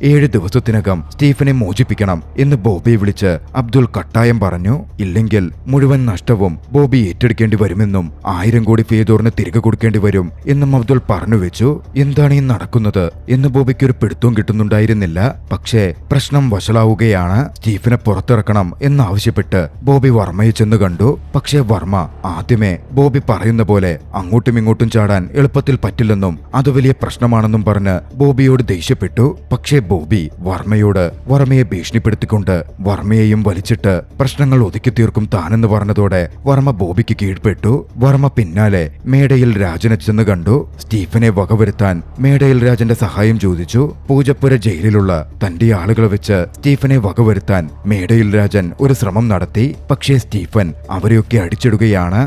7 ദിവസത്തിനകം സ്റ്റീഫനെ മോചിപ്പിക്കണം എന്ന് ബോബിയെ വിളിച്ച് അബ്ദുൾ കട്ടായം പറഞ്ഞു. ഇല്ലെങ്കിൽ മുഴുവൻ നഷ്ടവും ബോബി ഏറ്റെടുക്കേണ്ടി വരുമെന്നും 1000 കോടി ഫിയദോറിന് തിരികെ കൊടുക്കേണ്ടി വരും എന്നും അബ്ദുൾ പറഞ്ഞു വെച്ചു. എന്താണ് ഈ നടക്കുന്നത് എന്ന് ബോബിക്ക് ഒരു പിടുത്തവും കിട്ടുന്നുണ്ടായിരുന്നില്ല. പക്ഷേ പ്രശ്നം വഷളാവുകയാണ്. സ്റ്റീഫനെ പുറത്തിറക്കണം എന്നാവശ്യപ്പെട്ട് ബോബി വർമ്മയെ ചെന്ന് കണ്ടു. പക്ഷേ വർമ്മ ആദ്യമേ ബോബി പറയുന്ന പോലെ അങ്ങോട്ടും ഇങ്ങോട്ടും ചാടാൻ എളുപ്പത്തിൽ പറ്റില്ലെന്നും അത് വലിയ പ്രശ്നമാണെന്നും പറഞ്ഞ് ബോബിയോട് ദേഷ്യപ്പെട്ടു. പക്ഷേ ബോബി വർമ്മയെ ഭീഷണിപ്പെടുത്തിക്കൊണ്ട് വർമ്മയെയും വലിച്ചിട്ട് പ്രശ്നങ്ങൾ ഒതുക്കി തീർക്കും താനെന്ന് പറഞ്ഞതോടെ വർമ്മ ബോബിക്ക് കീഴ്പ്പെട്ടു. വർമ്മ പിന്നാലെ മേടയിൽ രാജനെ ചെന്ന് കണ്ടു. സ്റ്റീഫനെ വകവരുത്താൻ മേടയിൽ രാജന്റെ സഹായം ചോദിച്ചു. പൂജപ്പുര ജയിലിലുള്ള തന്റെ ആളുകളെ വെച്ച് സ്റ്റീഫനെ വകവരുത്താൻ മേടയിൽ രാജൻ ഒരു ശ്രമം നടത്തി. പക്ഷേ സ്റ്റീഫൻ അവരെയൊക്കെ അടിച്ചിടുകയാണ്.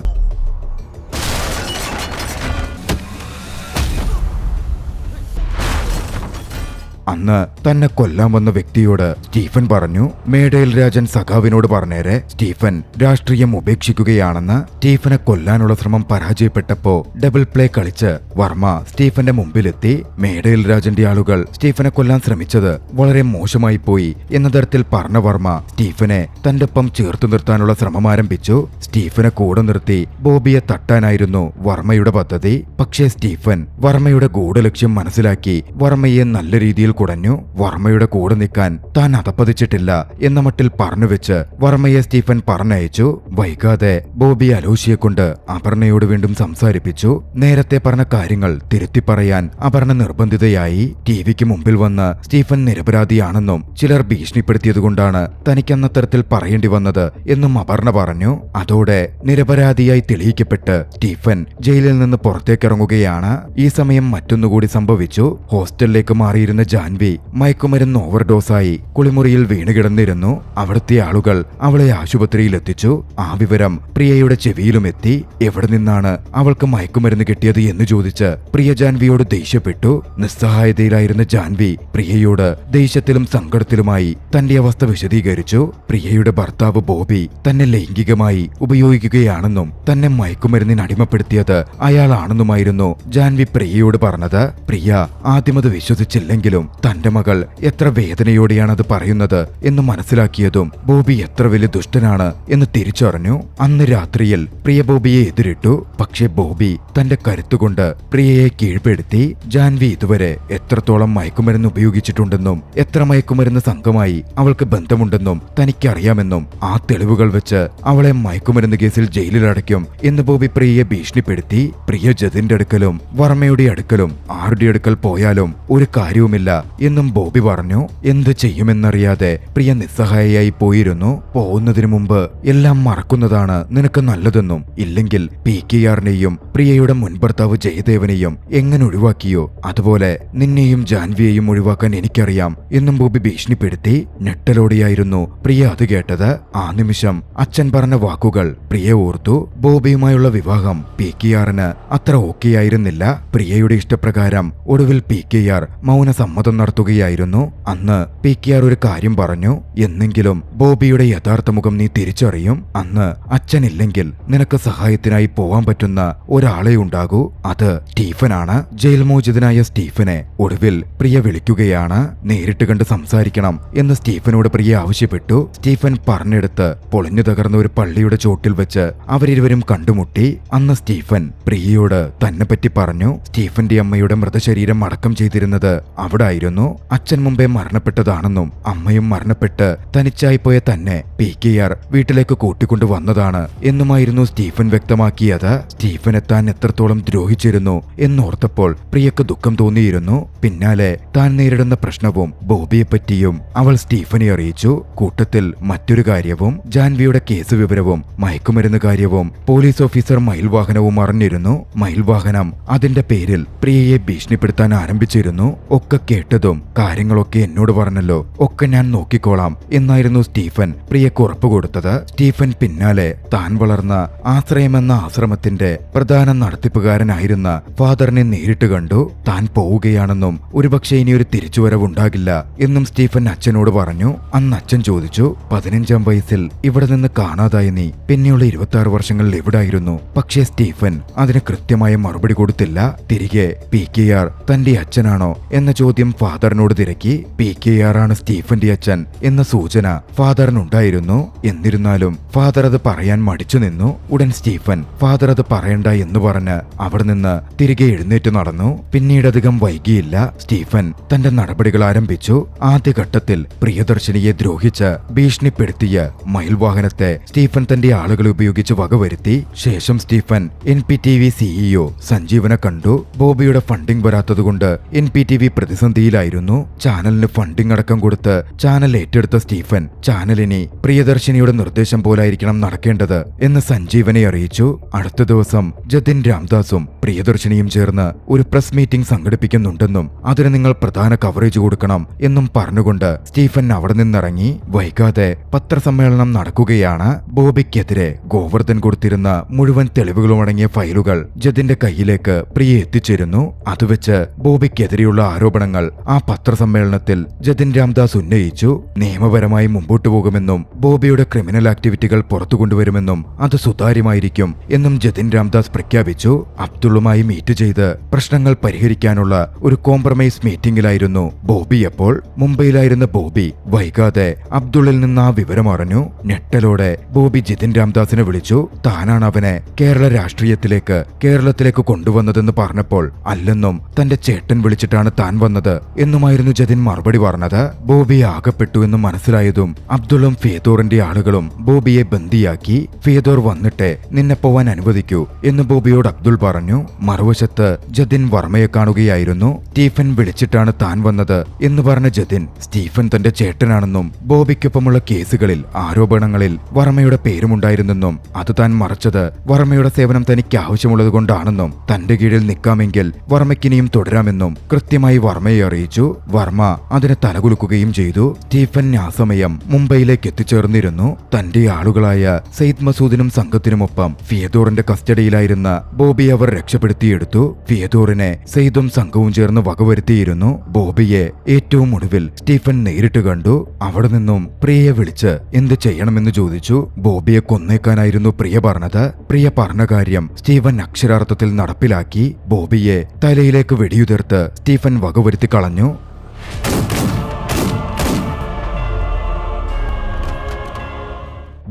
അന്ന് തന്നെ കൊല്ലാൻ വന്ന വ്യക്തിയോട് സ്റ്റീഫൻ പറഞ്ഞു. മേടയിൽ രാജൻ സഖാവിനോട് പറഞ്ഞേരെ സ്റ്റീഫൻ രാഷ്ട്രീയം ഉപേക്ഷിക്കുകയാണെന്ന്. സ്റ്റീഫനെ കൊല്ലാനുള്ള ശ്രമം പരാജയപ്പെട്ടപ്പോ ഡബിൾ പ്ലേ കളിച്ച് വർമ്മ സ്റ്റീഫന്റെ മുമ്പിലെത്തി. മേടയിൽ രാജന്റെ ആളുകൾ സ്റ്റീഫനെ കൊല്ലാൻ ശ്രമിച്ചത് വളരെ മോശമായി പോയി എന്ന തരത്തിൽ പറഞ്ഞ വർമ്മ സ്റ്റീഫനെ തന്റെ ഒപ്പം ചേർത്തു നിർത്താനുള്ള ശ്രമം ആരംഭിച്ചു. സ്റ്റീഫനെ കൂടെ നിർത്തി ബോബിയെ തട്ടാനായിരുന്നു വർമ്മയുടെ പദ്ധതി. പക്ഷേ സ്റ്റീഫൻ വർമ്മയുടെ ഗൂഢലക്ഷ്യം മനസ്സിലാക്കി വർമ്മയെ നല്ല രീതിയിൽ കുടഞ്ഞു. വർമ്മയുടെ കൂടെ നിൽക്കാൻ താൻ അതപ്പതിച്ചിട്ടില്ല എന്ന മട്ടിൽ പറഞ്ഞുവെച്ച് വർമ്മയെ സ്റ്റീഫൻ പറഞ്ഞയച്ചു. വൈകാതെ ബോബി അലോഷിയെ കൊണ്ട് അപർണയോട് വീണ്ടും സംസാരിപ്പിച്ചു. നേരത്തെ പറഞ്ഞ കാര്യങ്ങൾ തിരുത്തി പറയാൻ അപർണ നിർബന്ധിതയായി. ടിവിക്ക് മുമ്പിൽ വന്ന് സ്റ്റീഫൻ നിരപരാധിയാണെന്നും ചിലർ ഭീഷണിപ്പെടുത്തിയതുകൊണ്ടാണ് തനിക്കന്നത്തരത്തിൽ പറയേണ്ടി വന്നത് എന്നും അപർണ പറഞ്ഞു. അതോടെ നിരപരാധിയായി തെളിയിക്കപ്പെട്ട് സ്റ്റീഫൻ ജയിലിൽ നിന്ന് പുറത്തേക്കിറങ്ങുകയാണ്. ഈ സമയം മറ്റൊന്നുകൂടി സംഭവിച്ചു. ഹോസ്റ്റലിലേക്ക് മാറിയിരുന്ന ജാൻവി മയക്കുമരുന്ന് ഓവർഡോസായി കുളിമുറിയിൽ വീണുകിടന്നിരുന്നു. അവിടുത്തെ ആളുകൾ അവളെ ആശുപത്രിയിൽ എത്തിച്ചു. ആ വിവരം പ്രിയയുടെ ചെവിയിലും എത്തി. എവിടെ നിന്നാണ് അവൾക്ക് മയക്കുമരുന്ന് കിട്ടിയത് എന്ന് ചോദിച്ച് പ്രിയ ജാൻവിയോട് ദേഷ്യപ്പെട്ടു. നിസ്സഹായതയിലായിരുന്ന ജാൻവി പ്രിയയോട് ദേഷ്യത്തിലും സങ്കടത്തിലുമായി തന്റെ അവസ്ഥ വിശദീകരിച്ചു. പ്രിയയുടെ ഭർത്താവ് ബോബി തന്നെ ലൈംഗികമായി ഉപയോഗിക്കുകയാണെന്നും തന്നെ മയക്കുമരുന്നിന് അടിമപ്പെടുത്തിയത് അയാളാണെന്നുമായിരുന്നു ജാൻവി പ്രിയയോട് പറഞ്ഞത്. പ്രിയ ആദ്യമത് വിശ്വസിച്ചില്ലെങ്കിലും തന്റെ മകൾ എത്ര വേദനയോടെയാണത് പറയുന്നത് എന്ന് മനസ്സിലാക്കിയതും ബോബി എത്ര വലിയ ദുഷ്ടനാണ് എന്ന് തിരിച്ചറിഞ്ഞു. അന്ന് രാത്രിയിൽ പ്രിയ ബോബിയെ എതിരിട്ടു. പക്ഷേ ബോബി തന്റെ കരുത്തുകൊണ്ട് പ്രിയയെ കീഴ്പ്പെടുത്തി. ജാൻവി ഇതുവരെ എത്രത്തോളം മയക്കുമരുന്ന് ഉപയോഗിച്ചിട്ടുണ്ടെന്നും എത്ര മയക്കുമരുന്ന് സംഘമായി അവൾക്ക് ബന്ധമുണ്ടെന്നും തനിക്കറിയാമെന്നും ആ തെളിവുകൾ വെച്ച് അവളെ മയക്കുമരുന്ന് കേസിൽ ജയിലിലടയ്ക്കും എന്ന് ബോബി പ്രിയയെ ഭീഷണിപ്പെടുത്തി. പ്രിയ ജതിന്റെ അടുക്കലും വർമ്മയുടെ അടുക്കലും ആരുടെ അടുക്കൽ പോയാലും ഒരു കാര്യവുമില്ല എന്നും ബോബി പറഞ്ഞു. എന്ത് ചെയ്യുമെന്നറിയാതെ പ്രിയ നിസ്സഹായയായി പോയിരുന്നു. പോകുന്നതിനു മുമ്പ് എല്ലാം മറക്കുന്നതാണ് നിനക്ക് നല്ലതെന്നും ഇല്ലെങ്കിൽ PKRനെയും പ്രിയയുടെ മുൻഭർത്താവ് ജയദേവനെയും എങ്ങനെ ഒഴിവാക്കിയോ അതുപോലെ നിന്നെയും ജാൻവിയെയും ഒഴിവാക്കാൻ എനിക്കറിയാം എന്നും ബോബി ഭീഷണിപ്പെടുത്തി. ഞെട്ടലോടെയായിരുന്നു പ്രിയ അത് കേട്ടത്. ആ നിമിഷം അച്ഛൻ പറഞ്ഞ വാക്കുകൾ പ്രിയ ഓർത്തു. ബോബിയുമായുള്ള വിവാഹം PKRന് അത്ര ഓക്കെയായിരുന്നില്ല. പ്രിയയുടെ ഇഷ്ടപ്രകാരം ഒടുവിൽ PKR മൗന സമ്മതം നടത്തുകയായിരുന്നു. അന്ന് PKR ഒരു കാര്യം പറഞ്ഞു. എന്നെങ്കിലും ബോബിയുടെ യഥാർത്ഥ മുഖം നീ തിരിച്ചറിയും. അന്ന് അച്ഛനില്ലെങ്കിൽ നിനക്ക് സഹായത്തിനായി പോവാൻ പറ്റുന്ന ഒരാളെ ഉണ്ടാകൂ. അത് സ്റ്റീഫനാണ്. ജയിൽ മോചിതനായ സ്റ്റീഫനെ ഒടുവിൽ പ്രിയ വിളിക്കുകയാണ്. നേരിട്ട് കണ്ട് സംസാരിക്കണം എന്ന് സ്റ്റീഫനോട് പ്രിയ ആവശ്യപ്പെട്ടു. സ്റ്റീഫൻ പറഞ്ഞെടുത്ത് പൊളിഞ്ഞു തകർന്ന ഒരു പള്ളിയുടെ ചോട്ടിൽ വെച്ച് അവരിരുവരും കണ്ടുമുട്ടി. അന്ന് സ്റ്റീഫൻ പ്രിയയോട് തന്നെ പറ്റി പറഞ്ഞു. സ്റ്റീഫന്റെ അമ്മയുടെ മൃതശരീരം അടക്കം ചെയ്തിരുന്നത് അവിടെ ആയിരുന്നു. അച്ഛൻ മുമ്പേ മരണപ്പെട്ടതാണെന്നും അമ്മയും മരണപ്പെട്ട് തനിച്ചായിപ്പോയ തന്നെ PKR വീട്ടിലേക്ക് കൂട്ടിക്കൊണ്ടു വന്നതാണ് എന്നുമായിരുന്നു സ്റ്റീഫൻ വ്യക്തമാക്കിയത്. സ്റ്റീഫനെ താൻ എത്രത്തോളം ദ്രോഹിച്ചിരുന്നു എന്നോർത്തപ്പോൾ പ്രിയക്ക് ദുഃഖം തോന്നിയിരുന്നു. പിന്നാലെ താൻ നേരിടുന്ന പ്രശ്നവും ബോബിയെപ്പറ്റിയും അവൾ സ്റ്റീഫനെ അറിയിച്ചു. കൂട്ടത്തിൽ മറ്റൊരു കാര്യവും ജാൻവിയുടെ കേസ് വിവരവും മയക്കുമരുന്ന് കാര്യവും പോലീസ് ഓഫീസർ മയിൽവാഹനവും അറിഞ്ഞിരുന്നു. മയിൽവാഹനം അതിന്റെ പേരിൽ പ്രിയയെ ഭീഷണിപ്പെടുത്താൻ ആരംഭിച്ചിരുന്നു. ഒക്കെ കേട്ടതും കാര്യങ്ങളൊക്കെ എന്നോട് പറഞ്ഞല്ലോ, ഒക്കെ ഞാൻ നോക്കിക്കോളാം എന്നായിരുന്നു സ്റ്റീഫൻ പ്രിയക്ക് ഉറപ്പ് കൊടുത്തത്. സ്റ്റീഫൻ പിന്നാലെ താൻ വളർന്ന ആശ്രയമെന്ന ആശ്രമത്തിന്റെ പ്രധാന നടത്തിപ്പുകാരനായിരുന്ന ഫാദറിനെ നേരിട്ട് കണ്ടു. താൻ പോവുകയാണെന്നും ഒരുപക്ഷെ ഇനിയൊരു തിരിച്ചുവരവുണ്ടാകില്ല എന്നും സ്റ്റീഫൻ അച്ഛനോട് പറഞ്ഞു. അന്ന് അച്ഛൻ ചോദിച്ചു, 15-ാം വയസ്സിൽ ഇവിടെ നിന്ന് കാണാതായ നീ പിന്നെയുള്ള 26 വർഷങ്ങളിൽ എവിടായിരുന്നു? പക്ഷേ സ്റ്റീഫൻ അതിന് കൃത്യമായ മറുപടി കൊടുത്തില്ല. തിരികെ PKR തന്റെ അച്ഛനാണോ എന്ന ചോദ്യം ഫാദറിനോട് തിരക്കി. PKR ആണ് സ്റ്റീഫന്റെ അച്ഛൻ എന്ന സൂചന ഫാദറിനുണ്ടായിരുന്നു. എന്നിരുന്നാലും ഫാദർ അത് പറയാൻ മടിച്ചു നിന്നു. ഉടൻ സ്റ്റീഫൻ ഫാദർ അത് പറയണ്ട എന്ന് പറഞ്ഞ് അവിടെ നിന്ന് തിരികെ എഴുന്നേറ്റ് നടന്നു. പിന്നീടധികം വൈകിയില്ല. സ്റ്റീഫൻ തന്റെ നടപടികൾ ആരംഭിച്ചു. ആദ്യഘട്ടത്തിൽ പ്രിയദർശിനിയെ ദ്രോഹിച്ച് ഭീഷണിപ്പെടുത്തിയ മയിൽവാഹനത്തെ സ്റ്റീഫൻ തന്റെ ആളുകളെ ഉപയോഗിച്ച് വകവരുത്തി. ശേഷം സ്റ്റീഫൻ NPTV CEO സഞ്ജീവനെ കണ്ടു. ബോബിയുടെ ഫണ്ടിംഗ് വരാത്തതുകൊണ്ട് NPTV പ്രതിസന്ധിയിലായിരുന്നു. ചാനലിന് ഫണ്ടിംഗ് അടക്കം കൊടുത്ത് ചാനൽ ഏറ്റെടുത്ത സ്റ്റീഫൻ ചാനലിനി പ്രിയദർശിനിയുടെ നിർദ്ദേശം പോലായിരിക്കണം നടക്കേണ്ടത് എന്ന് സഞ്ജീവനെ അറിയിച്ചു. അടുത്ത ദിവസം ജതിൻ രാംദാസും പ്രിയദർശിനിയും ചേർന്ന് ഒരു പ്രസ് മീറ്റിംഗ് സംഘടിപ്പിക്കുന്നുണ്ടെന്നും അതിന് നിങ്ങൾ പ്രധാന കവറേജ് കൊടുക്കണം എന്നും പറഞ്ഞുകൊണ്ട് സ്റ്റീഫൻ അവിടെ നിന്നിറങ്ങി. വൈകാതെ പത്രസമ്മേളനം നടക്കുകയാണ്. ബോബിക്കെതിരെ ഗോവർദ്ധൻ കൊടുത്തിരുന്ന മുഴുവൻ തെളിവുകളും അടങ്ങിയ ഫയലുകൾ ജതിന്റെ കയ്യിലേക്ക് പ്രിയ എത്തിച്ചിരുന്നു. അതുവെച്ച് ബോബിക്കെതിരെയുള്ള ആരോപണങ്ങൾ ആ പത്രസമ്മേളനത്തിൽ ജതിൻ രാംദാസ് ഉന്നയിച്ചു. നിയമപരമായി മുമ്പോട്ടു പോകുമെന്നും ബോബിയുടെ ക്രിമിനൽ ആക്ടിവിറ്റികൾ പുറത്തു കൊണ്ടുവരുമെന്നും അത് സുതാര്യമായിരിക്കും എന്നും ജതിൻ രാംദാസ് പ്രഖ്യാപിച്ചു. അബ്ദുള്ളുമായി മീറ്റ് ചെയ്ത് പ്രശ്നങ്ങൾ പരിഹരിക്കാനുള്ള ഒരു കോംപ്രമൈസ് മീറ്റിംഗിലായിരുന്നു ബോബി. അപ്പോൾ മുംബൈയിലായിരുന്ന ബോബി വൈകാതെ അബ്ദുള്ളിൽ നിന്ന് ആ വിവരം അറിഞ്ഞു. ഞെട്ടലോടെ ബോബി ജിതിൻ രാംദാസിനെ വിളിച്ചു. താനാണ് അവനെ കേരള രാഷ്ട്രീയത്തിലേക്ക് കേരളത്തിലേക്ക് കൊണ്ടുവന്നതെന്ന് പറഞ്ഞപ്പോൾ അല്ലെന്നും തന്റെ ചേട്ടൻ വിളിച്ചിട്ടാണ് താൻ വന്നത് എന്നുമായിരുന്നു ജതിൻ മറുപടി പറഞ്ഞത്. ബോബിയെ ആകപ്പെട്ടു എന്ന് മനസ്സിലായതും അബ്ദുളും ഫിയദോറിന്റെ ആളുകളും ബോബിയെ ബന്ദിയാക്കി. ഫിയദോർ വന്നിട്ട് നിന്നെ പോവാൻ അനുവദിക്കൂ എന്ന് ബോബിയോട് അബ്ദുൾ പറഞ്ഞു. മറുവശത്ത് ജതിൻ വർമ്മയെ കാണുകയായിരുന്നു. സ്റ്റീഫൻ വിളിച്ചിട്ടാണ് താൻ വന്നത് എന്ന് പറഞ്ഞ ജതിൻ സ്റ്റീഫൻ തന്റെ ചേട്ടനാണെന്നും ബോബിക്കൊപ്പമുള്ള കേസുകളിൽ ആരോപണങ്ങളിൽ വർമ്മയുടെ പേരുമുണ്ടായിരുന്നെന്നും അത് താൻ മറച്ചത് വർമ്മയുടെ സേവനം തനിക്ക് ആവശ്യമുള്ളതുകൊണ്ടാണെന്നും തന്റെ കീഴിൽ നിൽക്കാമെങ്കിൽ വർമ്മയ്ക്കിനിയും തുടരാമെന്നും കൃത്യമായി വർമ്മയെ അറിയിച്ചു. വർമ്മ അതിനെ തലകുലുക്കുകയും ചെയ്തു. സ്റ്റീഫൻ ആ സമയം മുംബൈയിലേക്ക് എത്തിച്ചേർന്നിരുന്നു. തന്റെ ആളുകളായ സെയ്ദ് മസൂദിനും സംഘത്തിനുമൊപ്പം ഫിയദോറിന്റെ കസ്റ്റഡിയിലായിരുന്ന ബോബി അവർ രക്ഷപ്പെടുത്തിയെടുത്തു. ഫിയദോറിനെ സെയ്ദും സംഘവും ചേർന്ന് വകവരുത്തിയിരുന്നു. ബോബിയെ ഏറ്റവും ഒടുവിൽ സ്റ്റീഫൻ നേരിട്ട് കണ്ടു. അവിടെ നിന്നും പ്രിയയെ വിളിച്ച് എന്ത് ചെയ്യണമെന്ന് ചോദിച്ചു. ബോബിയെ കൊന്നേക്കാനായിരുന്നു പ്രിയ പറഞ്ഞത്. പ്രിയ പറഞ്ഞ കാര്യം സ്റ്റീഫൻ അക്ഷരാർത്ഥത്തിൽ നടപ്പിലാക്കി. ബോബിയെ തലയിലേക്ക് വെടിയുതിർത്ത് സ്റ്റീഫൻ വകവരുത്തി കളഞ്ഞു.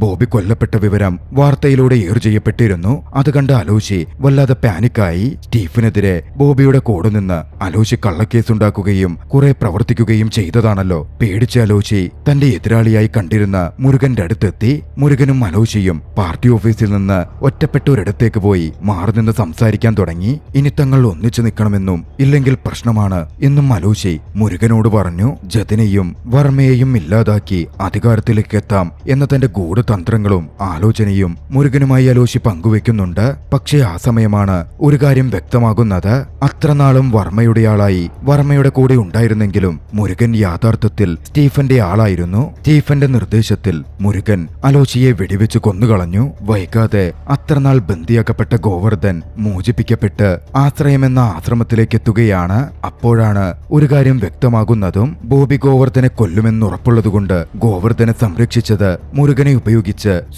ബോബി കൊല്ലപ്പെട്ട വിവരം വാർത്തയിലൂടെ ഏർ ചെയ്യപ്പെട്ടിരുന്നു. അത് കണ്ട് അലോഷി വല്ലാതെ പാനിക്കായി. സ്റ്റീഫനെതിരെ ബോബിയുടെ കൂടെ നിന്ന് അലോഷി കള്ളക്കേസുണ്ടാക്കുകയും കുറെ പ്രവർത്തിക്കുകയും ചെയ്തതാണല്ലോ. പേടിച്ച അലോഷി തന്റെ എതിരാളിയായി കണ്ടിരുന്ന മുരുകന്റെ അടുത്തെത്തി. മുരുകനും അലോഷിയും പാർട്ടി ഓഫീസിൽ നിന്ന് ഒറ്റപ്പെട്ട ഒരിടത്തേക്ക് പോയി മാറി നിന്ന് സംസാരിക്കാൻ തുടങ്ങി. ഇനി തങ്ങൾ ഒന്നിച്ചു നിൽക്കണമെന്നും ഇല്ലെങ്കിൽ പ്രശ്നമാണ് എന്നും അലോഷി മുരുകനോട് പറഞ്ഞു. ജതിനെയും വർമ്മയെയും ഇല്ലാതാക്കി അധികാരത്തിലേക്ക് എത്താം എന്ന തന്റെ തന്ത്രങ്ങളും ആലോചനയും മുരുകനുമായി അലോഷി പങ്കുവെക്കുന്നുണ്ട്. പക്ഷേ ആ സമയമാണ് ഒരു കാര്യം വ്യക്തമാകുന്നത്. അത്രനാളും വർമ്മയുടെ ആളായി വർമ്മയുടെ കൂടെ ഉണ്ടായിരുന്നെങ്കിലും മുരുകൻ യാഥാർത്ഥ്യത്തിൽ സ്റ്റീഫന്റെ ആളായിരുന്നു. സ്റ്റീഫന്റെ നിർദ്ദേശത്തിൽ മുരുകൻ അലോഷിയെ വെടിവെച്ച് കൊന്നുകളഞ്ഞു. വൈകാതെ അത്രനാൾ ബന്ദിയാക്കപ്പെട്ട ഗോവർദ്ധൻ മോചിപ്പിക്കപ്പെട്ട് ആശ്രയമെന്ന ആശ്രമത്തിലേക്ക് എത്തുകയാണ്. അപ്പോഴാണ് ഒരു കാര്യം വ്യക്തമാകുന്നതും. ബോബി ഗോവർദ്ധനെ കൊല്ലുമെന്നുറപ്പുള്ളതുകൊണ്ട് ഗോവർദ്ധനെ സംരക്ഷിച്ചത് മുരുകനെ ഉപയോഗിച്ച്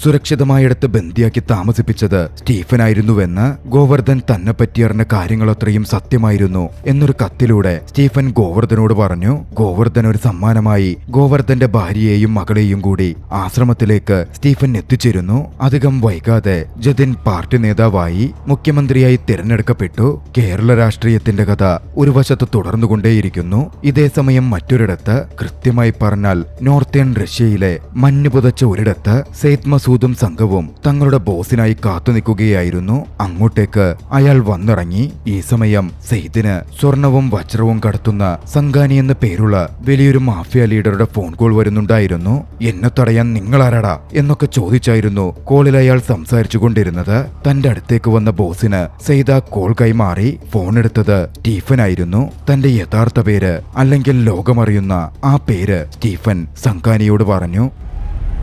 സുരക്ഷിതമായിടത്ത് ബന്ദിയാക്കി താമസിപ്പിച്ചത് സ്റ്റീഫനായിരുന്നുവെന്ന് ഗോവർദ്ധൻ തന്നെ പറ്റിയറിഞ്ഞ കാര്യങ്ങളത്രയും സത്യമായിരുന്നു എന്നൊരു കത്തിലൂടെ സ്റ്റീഫൻ ഗോവർദ്ധനോട് പറഞ്ഞു. ഗോവർദ്ധൻ ഒരു സമ്മാനമായി ഗോവർദ്ധന്റെ ഭാര്യയെയും മകളെയും കൂടി ആശ്രമത്തിലേക്ക് സ്റ്റീഫൻ എത്തിച്ചിരുന്നു. അധികം വൈകാതെ ജതിൻ പാർട്ടി നേതാവായി മുഖ്യമന്ത്രിയായി തിരഞ്ഞെടുക്കപ്പെട്ടു. കേരള രാഷ്ട്രീയത്തിന്റെ കഥ ഒരു വശത്ത് തുടർന്നുകൊണ്ടേയിരിക്കുന്നു. ഇതേസമയം മറ്റൊരിടത്ത്, കൃത്യമായി പറഞ്ഞാൽ നോർത്തേൺ റഷ്യയിലെ മഞ്ഞ് പുതച്ച ഒരിടത്ത് സെയ്ദ് മസൂദും സംഘവും തങ്ങളുടെ ബോസിനായി കാത്തുനിൽക്കുകയായിരുന്നു. അങ്ങോട്ടേക്ക് അയാൾ വന്നിറങ്ങി. ഈ സമയം സെയ്ദിന് സ്വർണവും വജ്രവും കടത്തുന്ന സംഘാനി എന്ന പേരുള്ള വലിയൊരു മാഫിയ ലീഡറുടെ ഫോൺ കോൾ വരുന്നുണ്ടായിരുന്നു. എന്നെ തടയാൻ നിങ്ങളാരാടാ എന്നൊക്കെ ചോദിച്ചായിരുന്നു കോളിൽ അയാൾ സംസാരിച്ചു കൊണ്ടിരുന്നത്. തന്റെ അടുത്തേക്ക് വന്ന ബോസിന് സെയ്ദ് ആ കോൾ കൈമാറി. ഫോൺ എടുത്തത് സ്റ്റീഫനായിരുന്നു. തന്റെ യഥാർത്ഥ പേര് അല്ലെങ്കിൽ ലോകമറിയുന്ന ആ പേര് സ്റ്റീഫൻ സംഘാനിയോട് പറഞ്ഞു.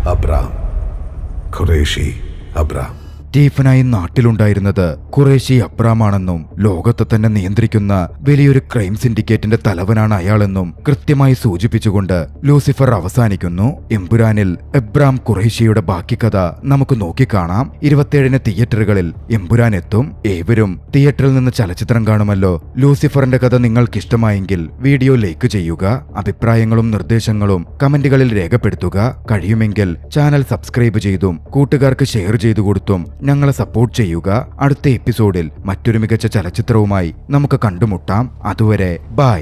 Abram Khureshi Abram. സ്റ്റീഫനായി നാട്ടിലുണ്ടായിരുന്നത് ഖുറേഷി അബ്രാമാണെന്നും ലോകത്തെ തന്നെ നിയന്ത്രിക്കുന്ന വലിയൊരു ക്രൈം സിൻഡിക്കേറ്റിന്റെ തലവനാണ് അയാളെന്നും കൃത്യമായി സൂചിപ്പിച്ചുകൊണ്ട് ലൂസിഫർ അവസാനിക്കുന്നു. എമ്പുരാനിൽ എബ്രാം ഖുറേഷിയുടെ ബാക്കി കഥ നമുക്ക് നോക്കിക്കാണാം. 27-ന് തിയേറ്ററുകളിൽ എമ്പുരാൻ എത്തും. ഏവരും തിയേറ്ററിൽ നിന്ന് ചലച്ചിത്രം കാണുമല്ലോ. ലൂസിഫറിന്റെ കഥ നിങ്ങൾക്ക് ഇഷ്ടമായെങ്കിൽ വീഡിയോ ലൈക്ക് ചെയ്യുക. അഭിപ്രായങ്ങളും നിർദ്ദേശങ്ങളും കമന്റുകളിൽ രേഖപ്പെടുത്തുക. കഴിയുമെങ്കിൽ ചാനൽ സബ്സ്ക്രൈബ് ചെയ്തും കൂട്ടുകാർക്ക് ഷെയർ ചെയ്തു കൊടുത്തും ഞങ്ങളെ സപ്പോർട്ട് ചെയ്യുക. അടുത്ത എപ്പിസോഡിൽ മറ്റൊരു മികച്ച ചലച്ചിത്രവുമായി നമുക്ക് കണ്ടുമുട്ടാം. അതുവരെ ബൈ.